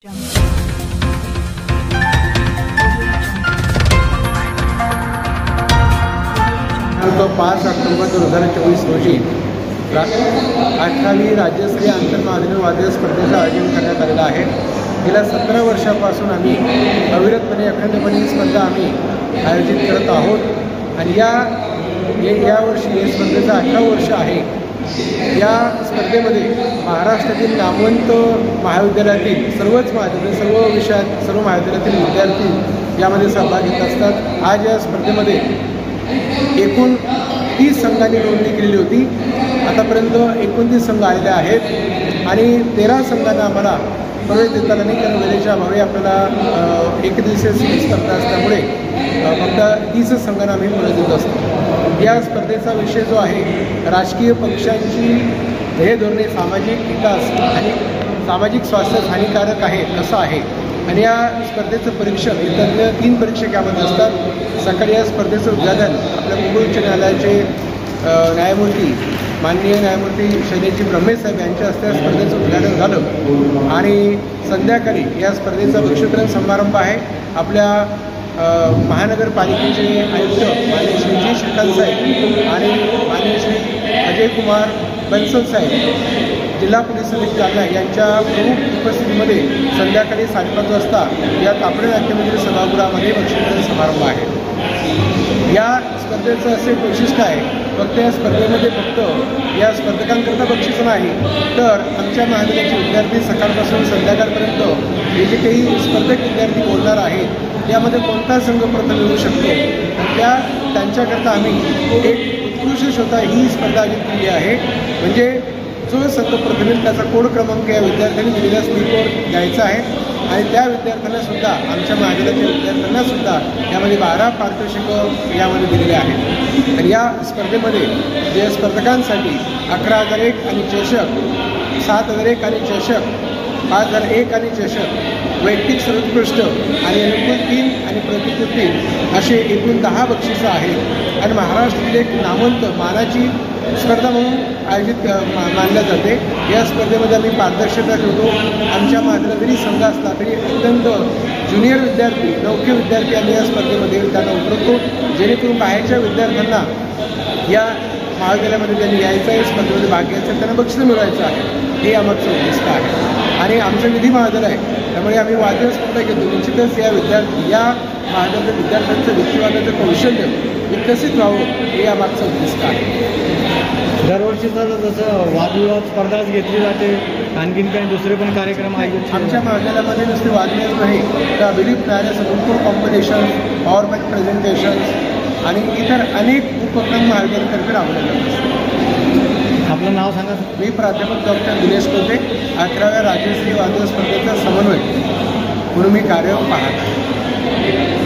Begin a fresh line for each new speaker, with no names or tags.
दिनांक
5 ऑक्टोबर 2024 रोजी 18वी राज्यस्तरीय आंतरमहाविद्यालयीन वाद्य स्पर्धेचं आयोजन करण्यात आलेलं आहे. गेल्या 17 वर्षापासून आम्ही अविरतपणे अखंडपणे ही स्पर्धा आम्ही आयोजित करत आहोत आणि यावर्षी या स्पर्धेचं 18 वर्ष आहे. या स्पर्धेमध्ये महाराष्ट्रातील नामवंत महाविद्यालयातील सर्वच महाविद्यालय सर्व विषयात सर्व महाविद्यालयातील विद्यार्थी यामध्ये सहभाग घेत असतात. आज या स्पर्धेमध्ये एकूण 30 संघांनी नोंदणी केलेली होती. आतापर्यंत 29 संघ आलेले आहेत आणि 13 संघांना आम्हाला प्रवेश देतात आणि कारण वेळेच्या अभावी आपल्याला एकदिवसीय स्पर्धा असल्यामुळे फक्त 30 संघांना आम्ही प्रवेश देत असतो. या स्पर्धेचा विषय जो आहे राजकीय पक्षांची ध्येय धोरणे सामाजिक विकास आणि सामाजिक स्वास्थ्य हानिकारक आहे असं आहे आणि या स्पर्धेचं परीक्षक इतर 3 परीक्षक यामध्ये असतात. सकाळी या स्पर्धेचं उद्घाटन आपल्या मुंबई उच्च न्यायालयाचे न्यायमूर्ती माननीय न्यायमूर्ती शैलेजी ब्रह्मे साहेब यांच्या हस्ते या स्पर्धेचं उद्घाटन झालं आणि संध्याकाळी या स्पर्धेचा बक्षीसवितरण समारंभ आहे. आपल्या महानगरपालिकेचे आयुक्त माननीय श्री जी शेट्टार साहेब आणि माननीय श्री अजय कुमार बन्सल साहेब जिल्हा पोलीस समिती जालना यांच्या प्रमुख उपस्थितीमध्ये संध्याकाळी 5:30 वाजता या तापडे नाट्यमंदिर सभागृहामध्ये बक्षीसवितरण समारंभ आहे. या स्पर्धेचं असे वैशिष्ट्य आहे फक्त या स्पर्धेमध्ये फक्त या स्पर्धकांकरता बक्षीस नाही तर आमच्या महाविद्यालयाचे विद्यार्थी सकाळपासून संध्याकाळपर्यंत हे जे काही स्पर्धक विद्यार्थी बोलणार आहेत यामध्ये कोणता संघ प्रथम येऊ शकतो त्यांच्याकरता आम्ही एक उत्कृष्ट श्रोता ही स्पर्धा आयोजित केली आहे. म्हणजे जो संघ प्रथम येईल त्याचा कोड क्रमांक या विद्यार्थ्यांनी दिलेल्या स्लिपवर द्यायचा आहे आणि त्या विद्यार्थ्यांनासुद्धा आमच्या महाविद्यालयाच्या विद्यार्थ्यांनासुद्धा यामध्ये 12 पारितोषिकं यामध्ये दिलेले आहेत. तर या स्पर्धेमध्ये जे स्पर्धकांसाठी 11,001 आणि चषक 7,001 आणि चषक 5,001 आणि चषक वैयक्तिक सर्वोत्कृष्ट आणि अनुकूल 3 आणि प्रतिकूल 3 असे एकूण 10 बक्षिसं आहेत आणि महाराष्ट्रातील एक नामवंत मानाची स्पर्धा म्हणून आयोजित मानल्या जाते. या स्पर्धेमध्ये आम्ही पारदर्शकता ठेवतो. आमच्या महाविद्यालयात जरी संघ असला तरी अत्यंत ज्युनियर विद्यार्थी नवखे विद्यार्थी आम्ही या स्पर्धेमध्ये त्यांना उतरवतो जेणेकरून बाहेरच्या विद्यार्थ्यांना या महाविद्यालयामध्ये त्यांनी यायचं आहे स्पर्धेमध्ये भाग घ्यायचा आहे त्यांना बक्षीस मिळवायचं आहे हे आमचं उद्दिष्ट आहे आणि आमचं विधी महाविद्यालय आहे त्यामुळे आम्ही वाद्य स्पर्धा घेतो. निश्चितच या महाविद्यालयातील विद्यार्थ्यांचं युक्तिवादाचं कौशल्य विकसित व्हावं हे आमचं उद्दिष्ट आहे.
दरवर्षीचं जसं वादविवाद स्पर्धाच घेतली जाते आणखीन काही दुसरे पण कार्यक्रम आयोजित
आमच्या महाविद्यालयामध्ये नुसते वादविवाद नाही तर अभिलिप न्यायालयाचं भरपूर कॉम्पिटिशन पॉवरपॉईंट प्रेझेंटेशन्स आणि इतर अनेक उपक्रम महाविद्यालयातर्फे राबवले जातात.
आपलं नाव सांगा.
मी प्राध्यापक डॉक्टर दिनेश कोते 18व्या राज्यस्तरीय वाद्य स्पर्धेचा समन्वय म्हणून मी कार्य पाहत आहे.